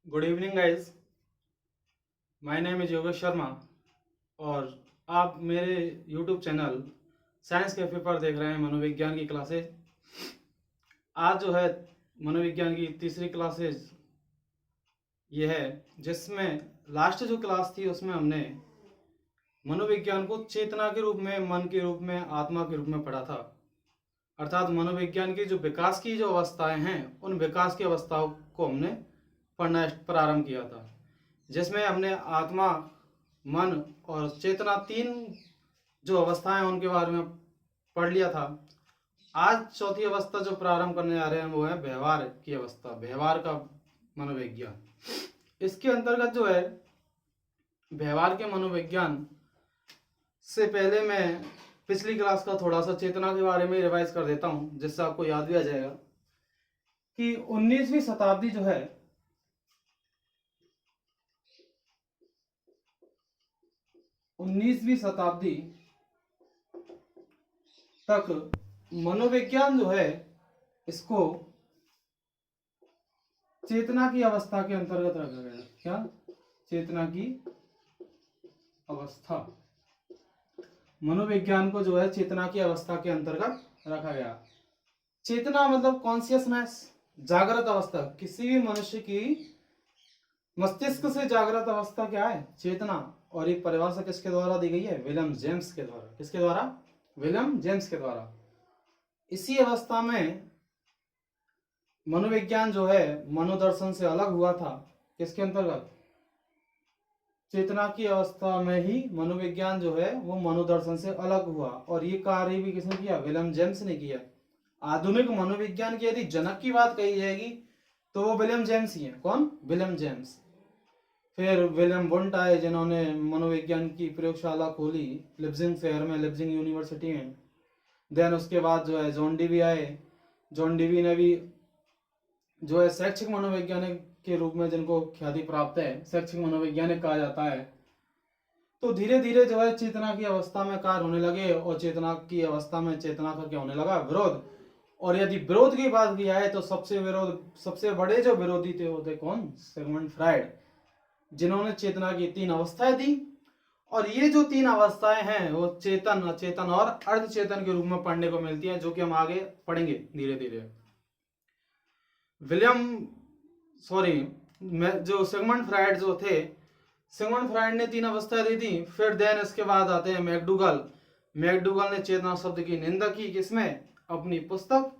Good evening guys. My name is Yogesh Sharma और आप मेरे यूट्यूब चैनल साइंस कैफे पर देख रहे हैं मनोविज्ञान की क्लासेज। आज जो है मनोविज्ञान की तीसरी क्लासेज ये है, जिसमें लास्ट जो क्लास थी उसमें हमने मनोविज्ञान को चेतना के रूप में, मन के रूप में, आत्मा के रूप में पढ़ा था। अर्थात मनोविज्ञान की जो विकास की जो अवस्थाएं हैं उन विकास की अवस्थाओं को हमने पढ़ना प्रारंभ किया था, जिसमें हमने आत्मा, मन और चेतना, तीन जो अवस्थाएं उनके बारे में पढ़ लिया था। आज चौथी अवस्था जो प्रारंभ करने जा रहे हैं वो है व्यवहार की अवस्था, व्यवहार का मनोविज्ञान। इसके अंतर्गत जो है व्यवहार के मनोविज्ञान से पहले मैं पिछली क्लास का थोड़ा सा चेतना के बारे में रिवाइज कर देता हूं, जिससे आपको याद भी आ जाएगा कि 19वीं शताब्दी जो है 19वीं शताब्दी तक मनोविज्ञान जो है इसको चेतना की अवस्था के अंतर्गत रखा गया। क्या? चेतना की अवस्था। मनोविज्ञान को जो है चेतना की अवस्था के अंतर्गत रखा गया। चेतना मतलब कॉन्शियसनेस, जागृत अवस्था। किसी भी मनुष्य की मस्तिष्क से जागृत अवस्था क्या है? चेतना। और ये परिभाषा किसके द्वारा दी गई है? विलियम जेम्स के द्वारा। किसके द्वारा? विलियम जेम्स के द्वारा। इसी अवस्था में मनोविज्ञान जो है मनोदर्शन से अलग हुआ था। किसके अंतर्गत? चेतना की अवस्था में ही मनोविज्ञान जो है वो मनोदर्शन से अलग हुआ। और ये कार्य भी किसने किया? विलियम जेम्स ने किया। आधुनिक मनोविज्ञान की यदि जनक की बात कही जाएगी तो वो विलियम जेम्स ही है। कौन? William James. फिर विलियम वुंट आए, जिन्होंने मनोविज्ञान की प्रयोगशाला खोली लिप्जिंग शहर में, लिप्जिंग यूनिवर्सिटी में। देन उसके बाद जो है जॉन डीवी आए। जॉन डीवी ने भी जो है शैक्षिक मनोवैज्ञानिक के रूप में, जिनको ख्याति प्राप्त है, शैक्षिक मनोवैज्ञानिक कहा जाता है। तो धीरे धीरे जो है चेतना की अवस्था में कार्य होने लगे, और चेतना की अवस्था में चेतना का क्या होने लगा? विरोध। और यदि विरोध की बात की जाए तो सबसे बड़े जो विरोधी थे वो थे कौन? सिगमंड फ्राइड, जिन्होंने चेतना की तीन अवस्थाएं दी। और ये जो तीन अवस्थाएं हैं वो चेतन, अचेतन और अर्धचेतन के रूप में पढ़ने को मिलती हैं, जो कि हम आगे पढ़ेंगे धीरे धीरे। जो सिगमंड फ्राइड जो थे, सिगमंड फ्राइड ने तीन अवस्थाएं दी थी। फिर देन इसके बाद आते हैं मैकडूगल। मैकडूगल ने चेतना शब्द की निंदा की। किसमें? अपनी पुस्तक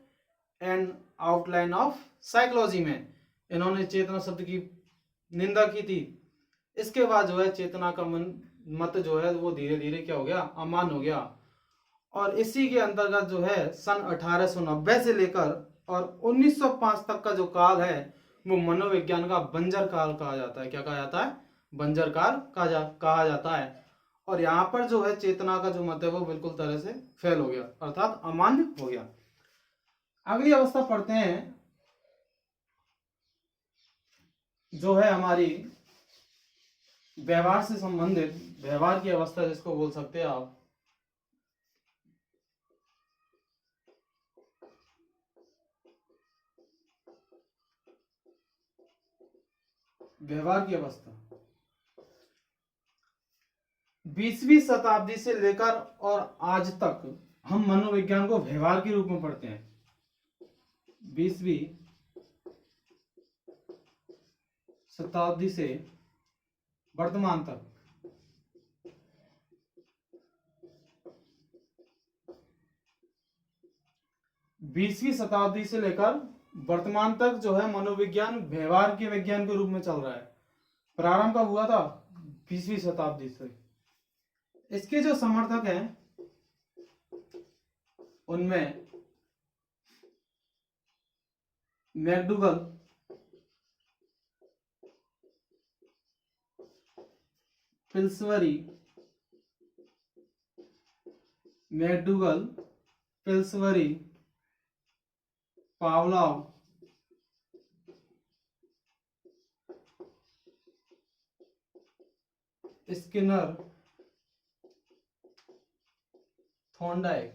एन आउटलाइन ऑफ साइकोलॉजी में इन्होंने चेतना शब्द की निंदा की थी। इसके बाद जो है चेतना का मत जो है वो धीरे धीरे क्या हो गया? अमान्य हो गया। और इसी के अंतर्गत जो है सन 1890 से लेकर और 1905 तक का जो काल है वो मनोविज्ञान का बंजर काल कहा जाता है। क्या कहा जाता है? बंजर काल कहा जाता है। और यहाँ पर जो है चेतना का जो मत है वो बिल्कुल तरह से फेल हो गया, अर्थात अमान्य हो गया। अगली अवस्था पढ़ते हैं जो है हमारी व्यवहार से संबंधित, व्यवहार की अवस्था जिसको बोल सकते हैं आप। व्यवहार की अवस्था 20वीं शताब्दी से लेकर और आज तक हम मनोविज्ञान को व्यवहार के रूप में पढ़ते हैं। 20वीं शताब्दी से वर्तमान तक 20वीं शताब्दी से लेकर वर्तमान तक जो है मनोविज्ञान व्यवहार के विज्ञान के रूप में चल रहा है। प्रारंभ कब हुआ था? 20वीं शताब्दी से। इसके जो समर्थक हैं उनमें मैकडूगल, पिल्सवरी, पावलोव, स्किनर, थॉर्नडाइक,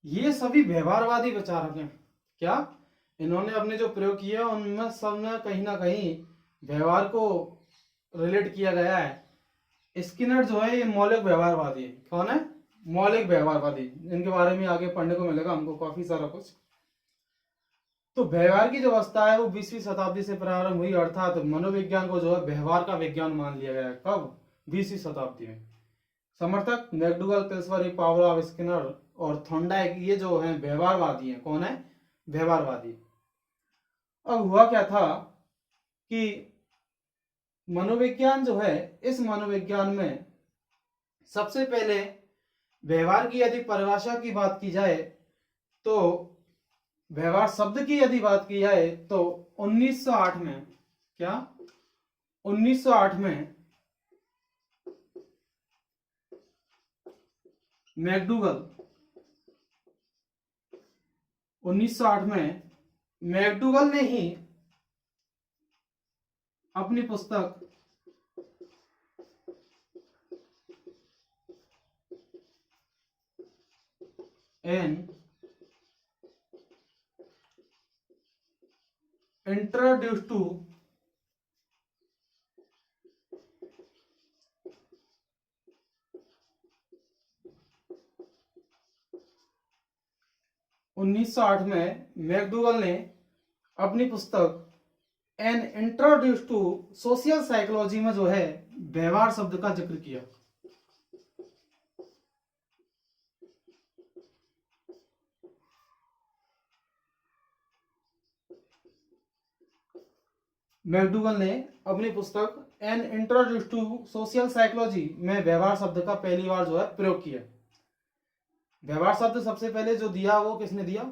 ये सभी व्यवहारवादी विचारक हैं। क्या? इन्होंने अपने जो प्रयोग किए उनमें सब में कहीं ना कहीं व्यवहार को रिलेट किया गया है। स्किनर जो है ये मौलिक व्यवहारवादी है। कौन है? मौलिक व्यवहारवादी। इनके बारे में आगे पढ़ने को मिलेगा हमको काफी सारा कुछ। तो व्यवहार की जो अवस्था है वो 20वीं शताब्दी से प्रारंभ हुई, अर्थात मनोविज्ञान को जो है व्यवहार का विज्ञान मान लिया गया है। कब? 20वीं शताब्दी में। समर्थक मैकडूगल, पिल्सबरी, पावलोव, स्किनर और थॉर्नडाइक ये जो है व्यवहारवादी हैं। कौन है? व्यवहारवादी। अब हुआ क्या था कि मनोविज्ञान जो है, इस मनोविज्ञान में सबसे पहले व्यवहार की यदि परिभाषा की बात की जाए तो व्यवहार शब्द की यदि बात की जाए तो 1908 में, क्या 1908 में मैकडूगल 1908 में मैकडूगल ने ही अपनी पुस्तक एन इंट्रोड्यूस टू उन्नीस सौ आठ में मैकडूगल ने अपनी पुस्तक an introduce to social psychology में जो है व्यवहार शब्द का जिक्र किया। मैकडूगल ने अपनी पुस्तक an introduce to social psychology में व्यवहार शब्द का पहली बार जो है प्रयोग किया। व्यवहार शब्द सबसे पहले जो दिया वो किसने दिया?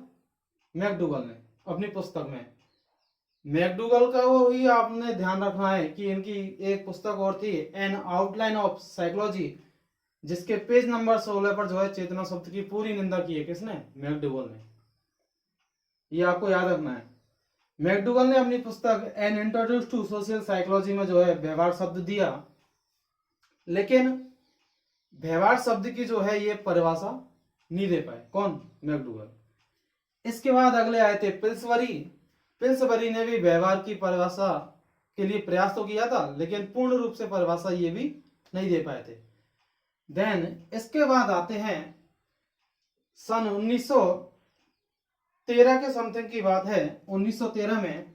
मैकडूगल ने अपनी पुस्तक में। मैकडूगल का वो ही आपने ध्यान रखना है कि इनकी एक पुस्तक और थी एन आउटलाइन ऑफ साइकोलॉजी, जिसके पेज नंबर 16 पर जो है चेतना शब्द की पूरी निंदा की है। किसने? मैकडूगल ने। ये आपको याद रखना है। मैकडूगल ने अपनी पुस्तक an introduce to social psychology में जो है व्यवहार शब्द दिया, लेकिन व्यवहार शब्द की जो है ये परिभाषा नहीं दे पाए। कौन? मैकडूगल। इसके बाद अगले आए थे पिल्सबरी। पिल्सबरी ने भी व्यवहार की परिभाषा के लिए प्रयास तो किया था, लेकिन पूर्ण रूप से परिभाषा ये भी नहीं दे पाए थे। देन इसके बाद आते हैं सन 1913 के समथिंग की बात है। 1913 में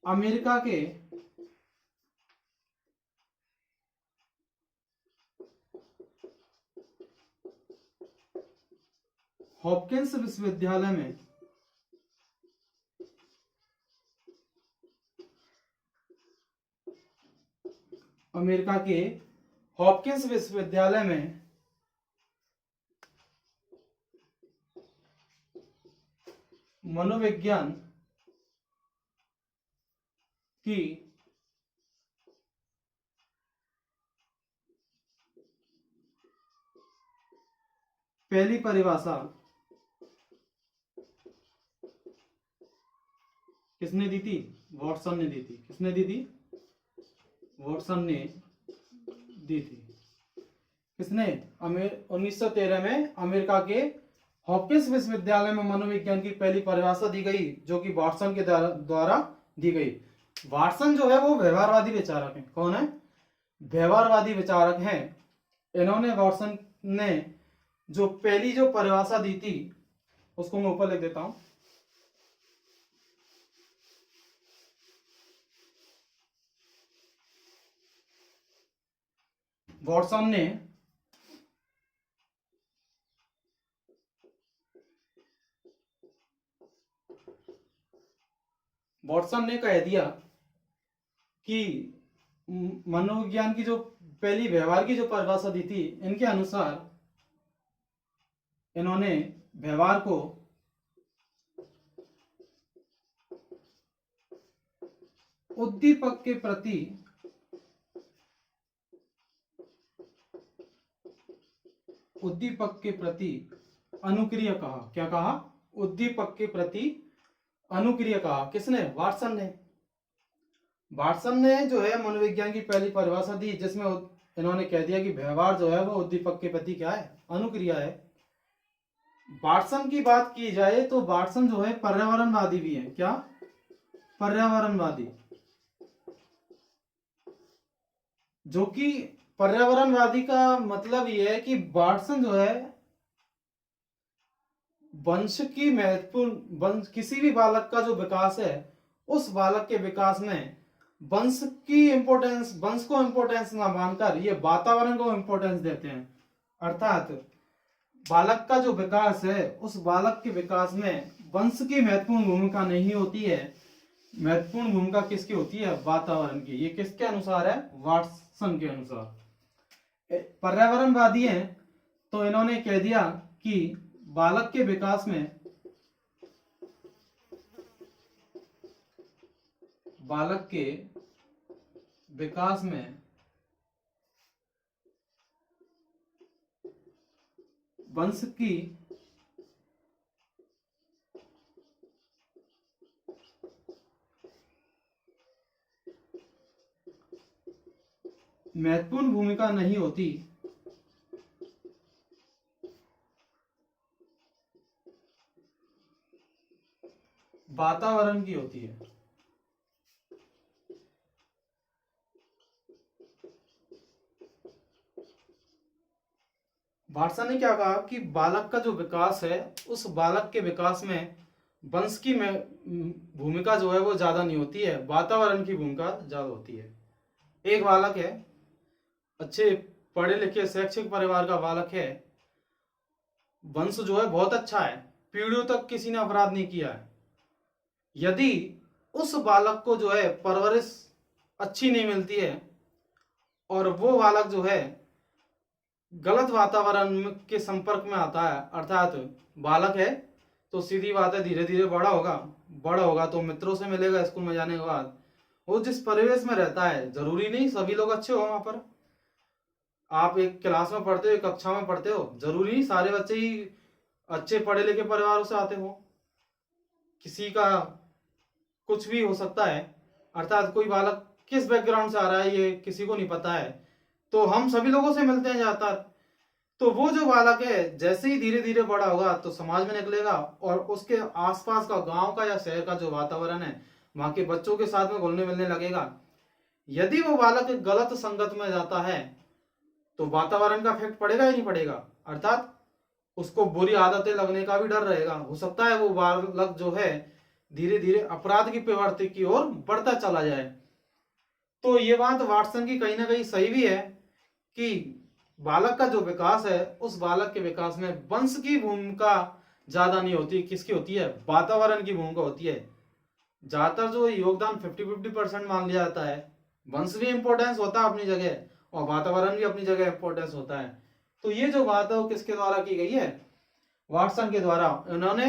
अमेरिका के हॉपकिंस विश्वविद्यालय में अमेरिका के हॉपकिंस विश्वविद्यालय में मनोविज्ञान की पहली परिभाषा किसने दी थी? वॉटसन ने दी थी। किसने दी थी? वॉटसन ने दी थी। किसने? 1913 में अमेरिका के हॉपकिंस विश्वविद्यालय में मनोविज्ञान की पहली परिभाषा दी गई, जो कि वॉटसन के द्वारा दी गई। वॉटसन जो है वो व्यवहारवादी विचारक हैं। कौन है? व्यवहारवादी विचारक हैं। इन्होंने, वॉटसन ने जो पहली जो परिभाषा दी थी उसको मैं ऊपर लिख देता हूं। वॉटसन ने कह दिया कि मनोविज्ञान की जो पहली व्यवहार की जो परिभाषा दी थी, इनके अनुसार इन्होंने व्यवहार को उद्दीपक के प्रति अनुक्रिय कहा। क्या कहा? उद्दीपक के प्रति अनुक्रिय कहा। किसने? वॉटसन ने। वॉटसन ने जो है मनोविज्ञान की पहली परिभाषा दी, जिसमें इन्होंने कह दिया कि व्यवहार जो है वो उद्दीपक के प्रति क्या है, अनुक्रिया है। वाटसन की बात की जाए तो वाटसन जो है पर्यावरणवादी भी है। क्या? पर्यावरणवादी। जो कि पर्यावरणवादी का मतलब ये है कि वाटसन जो है वंश की महत्वपूर्ण वंश, किसी भी बालक का जो विकास है उस बालक के विकास में वंश की इंपॉर्टेंस, वंश को इंपॉर्टेंस ना मानकर ये वातावरण को इंपॉर्टेंस देते हैं। अर्थात बालक का जो विकास है उस बालक के विकास में वंश की महत्वपूर्ण भूमिका नहीं होती है। महत्वपूर्ण भूमिका किसकी होती है? वातावरण की। ये किसके अनुसार है? वाटसन के अनुसार। पर्यावरणवादी हैं तो इन्होंने कह दिया कि बालक के विकास में वंश की महत्वपूर्ण भूमिका नहीं होती, वातावरण की होती है। वाटसन ने क्या कहा कि बालक का जो विकास है उस बालक के विकास में वंश की भूमिका जो है वो ज्यादा नहीं होती है, वातावरण की भूमिका ज्यादा होती है। एक बालक है, अच्छे पढ़े लिखे शैक्षिक परिवार का बालक है, वंश जो है बहुत अच्छा है, पीढ़ियों तक किसी ने अपराध नहीं किया है। यदि उस बालक को जो है परवरिश अच्छी नहीं मिलती है और वो बालक जो है गलत वातावरण के संपर्क में आता है, अर्थात बालक है तो सीधी बात है धीरे धीरे बड़ा होगा तो मित्रों से मिलेगा स्कूल में जाने के बाद। वो जिस परिवेश में रहता है, जरूरी नहीं सभी लोग अच्छे हो वहां पर। आप एक क्लास में पढ़ते हो, एक कक्षा में पढ़ते हो, जरूरी नहीं सारे बच्चे ही अच्छे पढ़े लिखे परिवारों से आते हो, किसी का कुछ भी हो सकता है। अर्थात कोई बालक किस बैकग्राउंड से आ रहा है ये किसी को नहीं पता है, तो हम सभी लोगों से मिलते हैं ज्यादातर। तो वो जो बालक है जैसे ही धीरे धीरे बड़ा होगा तो समाज में निकलेगा और उसके आसपास का गांव का या शहर का जो वातावरण है वहां के बच्चों के साथ में घुलने मिलने लगेगा। यदि वो बालक गलत संगत में जाता है तो वातावरण का इफेक्ट पड़ेगा ही नहीं पड़ेगा, अर्थात उसको बुरी आदतें लगने का भी डर रहेगा। हो सकता है वो बालक जो है धीरे धीरे अपराध की प्रवृत्ति की ओर बढ़ता चला जाए। तो ये बात वाटसन की कहीं ना कहीं सही भी है कि बालक का जो विकास है उस बालक के विकास में वंश की भूमिका ज्यादा नहीं होती, किसकी होती है? वातावरण की भूमिका होती है। ज्यादातर जो योगदान 50-50% मान लिया जाता है। वंश भी इंपॉर्टेंस होता है अपनी जगह और वातावरण भी अपनी जगह इंपॉर्टेंस होता है। तो ये जो बात है वो किसके द्वारा की गई है? वाटसन के द्वारा। उन्होंने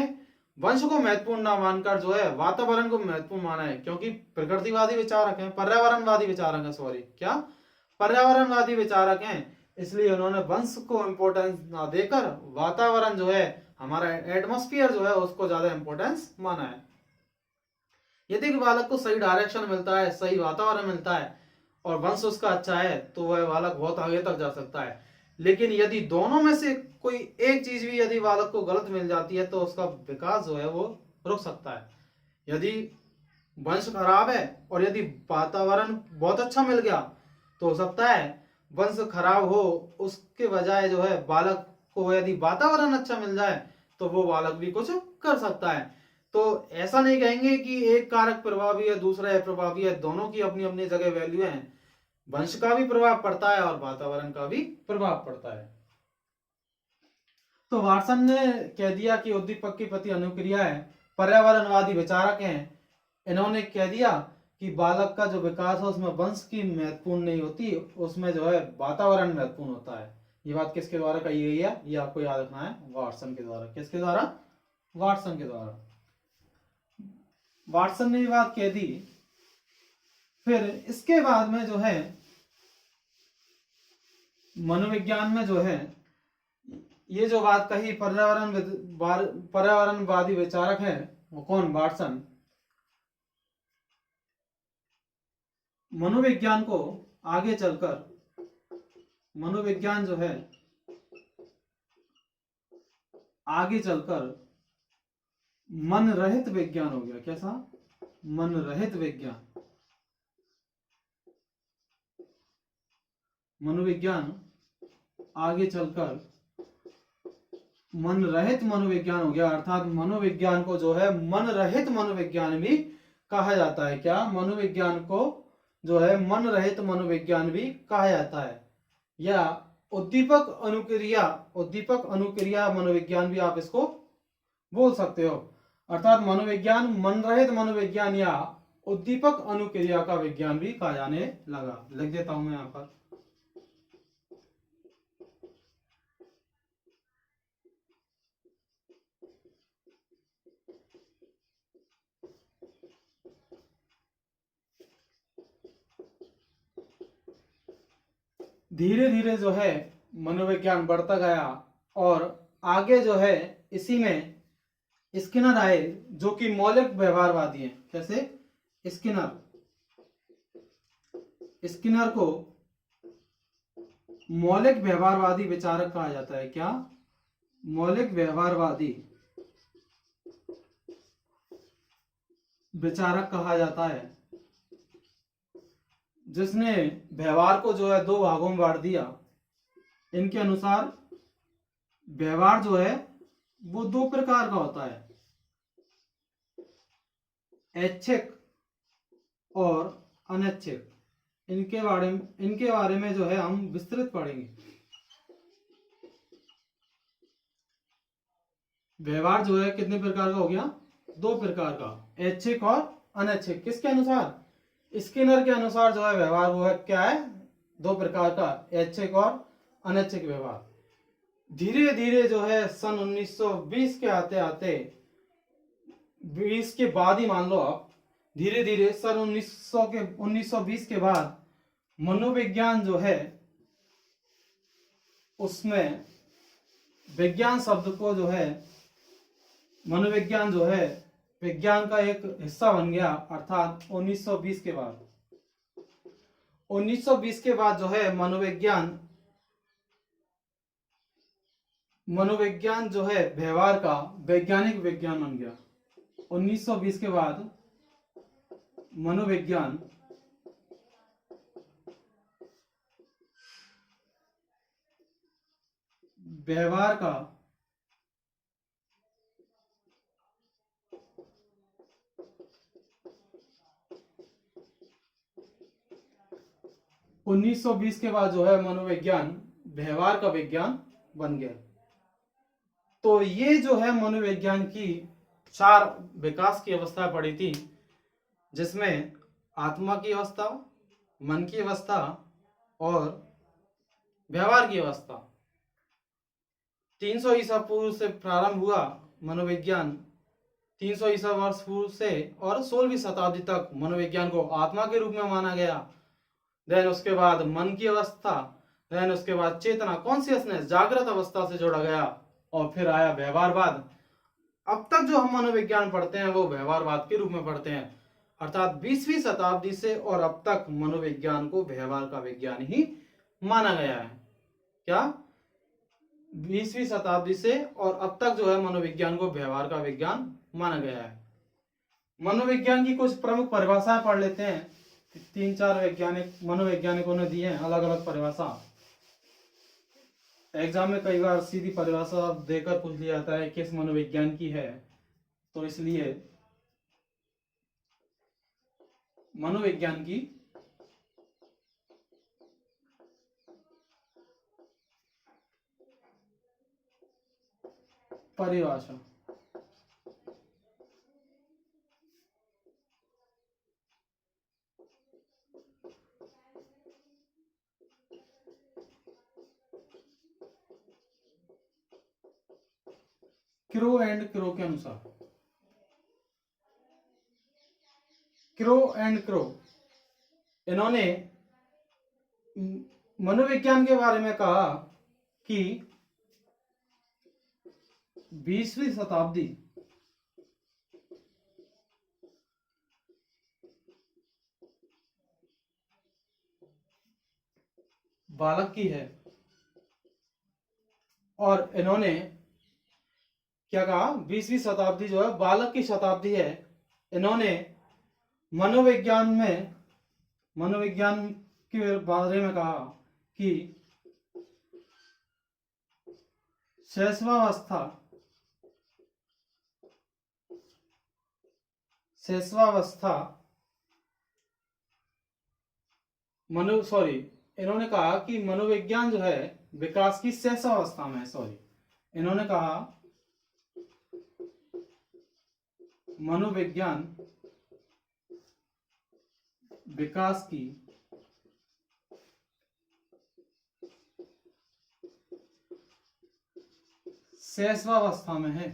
वंश को महत्वपूर्ण ना मानकर जो है वातावरण को महत्वपूर्ण माना है, क्योंकि प्रकृतिवादी विचारक हैं, पर्यावरणवादी विचारक हैं, सॉरी क्या, पर्यावरणवादी विचारक हैं। इसलिए उन्होंने वंश को इंपॉर्टेंस ना देकर वातावरण जो है हमारा एटमॉस्फेयर जो है उसको ज्यादा इंपॉर्टेंस माना है। यदि बालक को सही डायरेक्शन मिलता है, सही वातावरण मिलता है और वंश उसका अच्छा है तो वह बालक बहुत आगे तक जा सकता है। लेकिन यदि दोनों में से कोई एक चीज भी यदि बालक को गलत मिल जाती है तो उसका विकास जो है वो रुक सकता है। यदि वंश खराब है और यदि वातावरण बहुत अच्छा मिल गया तो हो सकता है वंश खराब हो, उसके बजाय जो है बालक को यदि वातावरण अच्छा मिल जाए तो वो बालक भी कुछ कर सकता है। तो ऐसा नहीं कहेंगे कि एक कारक प्रभावी है दूसरा अप्रभावी है, दोनों की अपनी अपनी जगह वैल्यू है। वंश का भी प्रभाव पड़ता है और वातावरण का भी प्रभाव पड़ता है। तो वाटसन ने कह दिया कि उद्दीपक के प्रति अनुक्रिया है, पर्यावरणवादी विचारक हैं, इन्होंने कह दिया कि बालक का जो विकास है उसमें वंश की महत्वपूर्ण नहीं होती, उसमें जो है वातावरण महत्वपूर्ण होता है। ये बात किसके द्वारा कही गई है? ये आपको याद रखना है, वाटसन के द्वारा। किसके द्वारा? वाटसन के द्वारा। वाटसन ने ये बात कह दी। फिर इसके बाद में जो है मनोविज्ञान में जो है ये जो बात कही पर्यावरणवादी विचारक है वो कौन? वाटसन। मनोविज्ञान को आगे चलकर मनोविज्ञान जो है आगे चलकर मन रहित विज्ञान हो गया। कैसा? मन रहित विज्ञान। मनोविज्ञान आगे चलकर मन रहित मनोविज्ञान हो गया, अर्थात मनोविज्ञान को जो है मन रहित मनोविज्ञान भी कहा जाता है। क्या? मनोविज्ञान को जो है मन रहित मनोविज्ञान भी कहा जाता है, या उद्दीपक अनुक्रिया मनोविज्ञान भी आप इसको बोल सकते हो। अर्थात मनोविज्ञान मन रहित मनोविज्ञान या उद्दीपक अनुक्रिया का विज्ञान भी कहा जाने लगा। लिख देता हूं मैं यहां पर। धीरे धीरे जो है मनोविज्ञान बढ़ता गया और आगे जो है इसी में स्किनर आए, जो कि मौलिक व्यवहारवादी हैं। कैसे? स्किनर को मौलिक व्यवहारवादी विचारक कहा जाता है। क्या? मौलिक व्यवहारवादी विचारक कहा जाता है, जिसने व्यवहार को जो है दो भागों में बांट दिया। इनके अनुसार व्यवहार जो है वो दो प्रकार का होता है, ऐच्छिक और अनैच्छिक। इनके बारे में जो है हम विस्तृत पढ़ेंगे। व्यवहार जो है कितने प्रकार का हो गया? दो प्रकार का, ऐच्छिक और अनैच्छिक। किसके अनुसार? स्किनर के अनुसार जो है व्यवहार वो है क्या है? दो प्रकार का, ऐच्छिक और अनैच्छिक व्यवहार। धीरे धीरे जो है सन 1920 के आते आते, 20 के बाद ही मान लो आप, धीरे धीरे सन 1920 के बाद मनोविज्ञान जो है उसमें विज्ञान शब्द को जो है, मनोविज्ञान जो है विज्ञान का एक हिस्सा बन गया। अर्थात 1920 के बाद जो है मनोविज्ञान जो है व्यवहार का वैज्ञानिक विज्ञान बन गया। 1920 के बाद मनोविज्ञान व्यवहार का मनोविज्ञान व्यवहार का विज्ञान बन गया। तो ये जो है मनोविज्ञान की चार विकास की अवस्था पड़ी थी, जिसमें आत्मा की अवस्था, मन की अवस्था और व्यवहार की अवस्था। 300 ईसा पूर्व से प्रारंभ हुआ मनोविज्ञान, 300 ईसा वर्ष पूर्व से, और 16वीं शताब्दी तक मनोविज्ञान को आत्मा के रूप में माना गया। देन उसके बाद मन की अवस्था, देन उसके बाद चेतना, कॉन्शियसनेस, जागृत अवस्था से जोड़ा गया, और फिर आया व्यवहारवाद। अब तक जो हम मनोविज्ञान पढ़ते हैं वो व्यवहारवाद के रूप में पढ़ते हैं। अर्थात 20वीं शताब्दी से और अब तक मनोविज्ञान को व्यवहार का विज्ञान ही माना गया है। क्या? 20वीं शताब्दी से और अब तक जो है मनोविज्ञान को व्यवहार का विज्ञान माना गया है। मनोविज्ञान की कुछ प्रमुख परिभाषाएं पढ़ लेते हैं। 3-4 मनोवैज्ञानिकों ने दिए हैं अलग अलग परिभाषा। एग्जाम में कई बार सीधी परिभाषा देकर पूछ लिया जाता है किस मनोविज्ञान की है, तो इसलिए मनोविज्ञान की परिभाषा। क्रो एंड क्रो के अनुसार, क्रो एंड क्रो, इन्होंने मनोविज्ञान के बारे में कहा कि 20वीं शताब्दी बालक की है, और इन्होंने क्या कहा, 20वीं शताब्दी जो है बालक की शताब्दी है। इन्होंने मनोविज्ञान के बारे में कहा कि शैशवावस्था इन्होंने कहा कि मनोविज्ञान जो है विकास की शैशवावस्था में है। इन्होंने कहा मनोविज्ञान विकास की शैशवावस्था में है।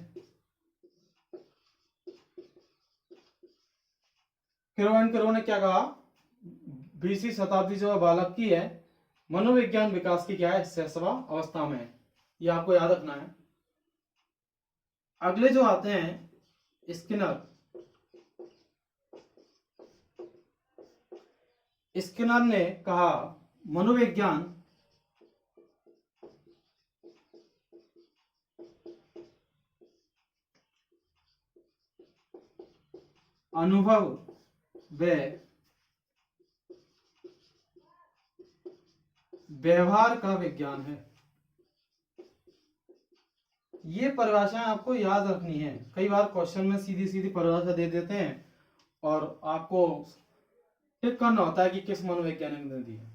किरो ने क्या कहा, 20वीं शताब्दी जो है बालक की है, मनोविज्ञान विकास की क्या है, शैशवा अवस्था में है। ये आपको याद रखना है। अगले जो आते हैं स्किनर ने कहा मनोविज्ञान अनुभव व व्यवहार का विज्ञान है। ये परिभाषाएं आपको याद रखनी है। कई बार क्वेश्चन में सीधी सीधी परिभाषा दे देते हैं और आपको टिक करना होता है कि किस मनोवैज्ञानिक ने दी है।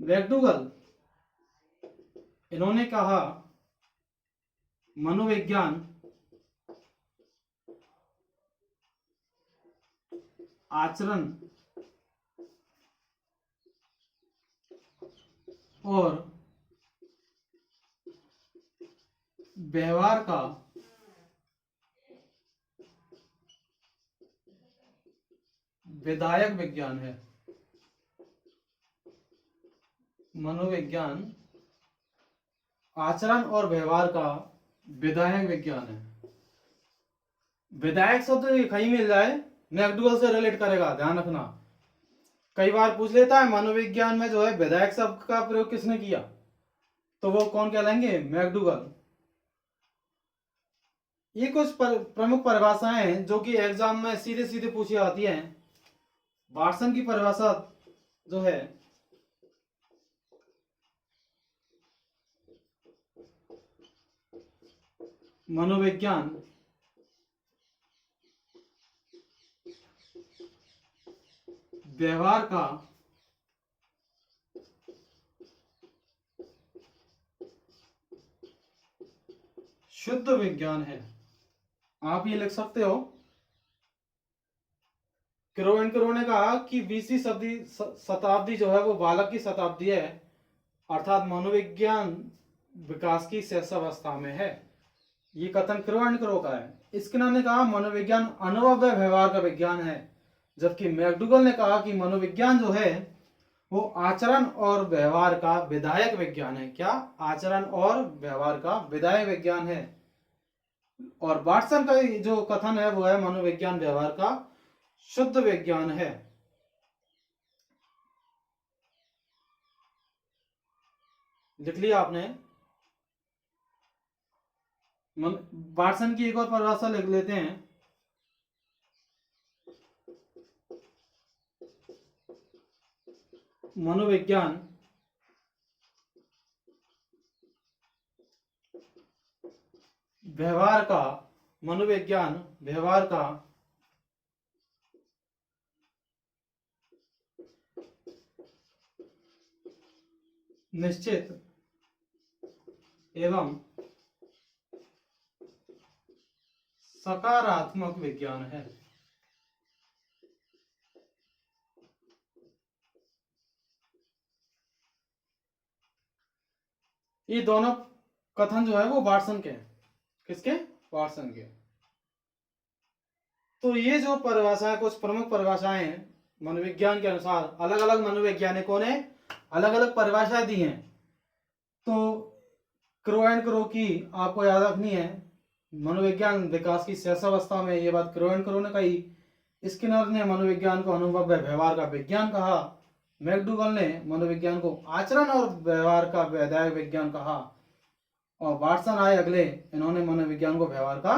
मैकडूगल, इन्होंने कहा मनोविज्ञान आचरण और व्यवहार का विधायक विज्ञान है। मनोविज्ञान आचरण और व्यवहार का विधायक विज्ञान है। विधायक शब्द तो कहीं मिल जाए मैकडूगल से रिलेट करेगा, ध्यान रखना। कई बार पूछ लेता है मनोविज्ञान में जो है विधायक शब्द का प्रयोग किसने किया, तो वो कौन कहलाएंगे, मैकडूगल। ये कुछ प्रमुख परिभाषाएं हैं जो कि एग्जाम में सीधे सीधे पूछी जाती हैं। वाटसन की परिभाषा जो है मनोविज्ञान व्यवहार का शुद्ध विज्ञान है। आप ये लिख सकते हो। क्रो ने कहा कि 20वीं शताब्दी जो है वो बालक की शताब्दी है, अर्थात मनोविज्ञान विकास की शैशवावस्था में है। ये कथन क्रो का है। स्किनर ने कहा मनोविज्ञान अनुभव व व्यवहार का विज्ञान है, जबकि मैकडूगल ने कहा कि मनोविज्ञान जो है वो आचरण और व्यवहार का विधायक विज्ञान है। क्या, आचरण और व्यवहार का विधायक विज्ञान है। और वाटसन का जो कथन है वो है मनोविज्ञान व्यवहार का शुद्ध विज्ञान है। लिख लिया आपने। वाटसन की एक और परिभाषा लिख लेते हैं। मनोविज्ञान व्यवहार का निश्चित एवं सकारात्मक विज्ञान है। ये दोनों कथन जो है वो वाटसन के हैं। किसके, वाटसन के। तो ये जो परिभाषाएं, कुछ प्रमुख परिभाषाएं हैं मनोविज्ञान के अनुसार, अलग अलग मनोवैज्ञानिकों ने अलग अलग परिभाषाएं दी हैं। तो क्रो की आपको याद रखनी है, मनोविज्ञान विकास की शैशवावस्था में, ये बात क्रो ने कही। स्किनर ने मनोविज्ञान को अनुभव व व्यवहार का विज्ञान कहा। मैकडूगल ने मनोविज्ञान को आचरण और व्यवहार का वैधानिक विज्ञान कहा और वाटसन आए अगले, इन्होंने मनोविज्ञान को व्यवहार का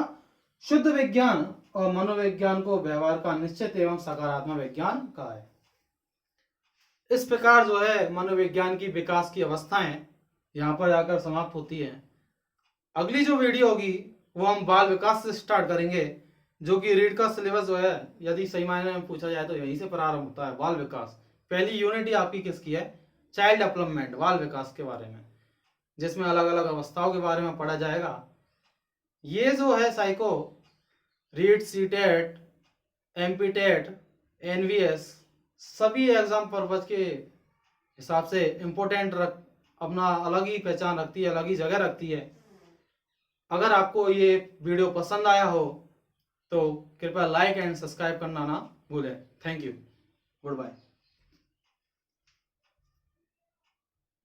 शुद्ध विज्ञान और मनोविज्ञान को व्यवहार का निश्चित एवं सकारात्मक विज्ञान कहा है। इस प्रकार जो है मनोविज्ञान की विकास की अवस्थाएं यहाँ पर जाकर समाप्त होती है। अगली जो वीडियो होगी वो हम बाल विकास से स्टार्ट करेंगे, जो कि रीड का सिलेबस जो है यदि सही मायने में पूछा जाए तो यहीं से प्रारंभ होता है। बाल विकास पहली यूनिट ही आपकी किसकी है? चाइल्ड डेवलपमेंट, बाल विकास के बारे में, जिसमें अलग अलग अवस्थाओं के बारे में पढ़ा जाएगा। ये जो है psycho read, CTET, MPTET, NVS सभी एग्जाम पर्पज के हिसाब से इम्पोर्टेंट अपना अलग ही पहचान रखती है, अलग ही जगह रखती है। अगर आपको ये वीडियो पसंद आया हो तो कृपया लाइक एंड सब्सक्राइब करना ना भूलें। Thank you, good bye.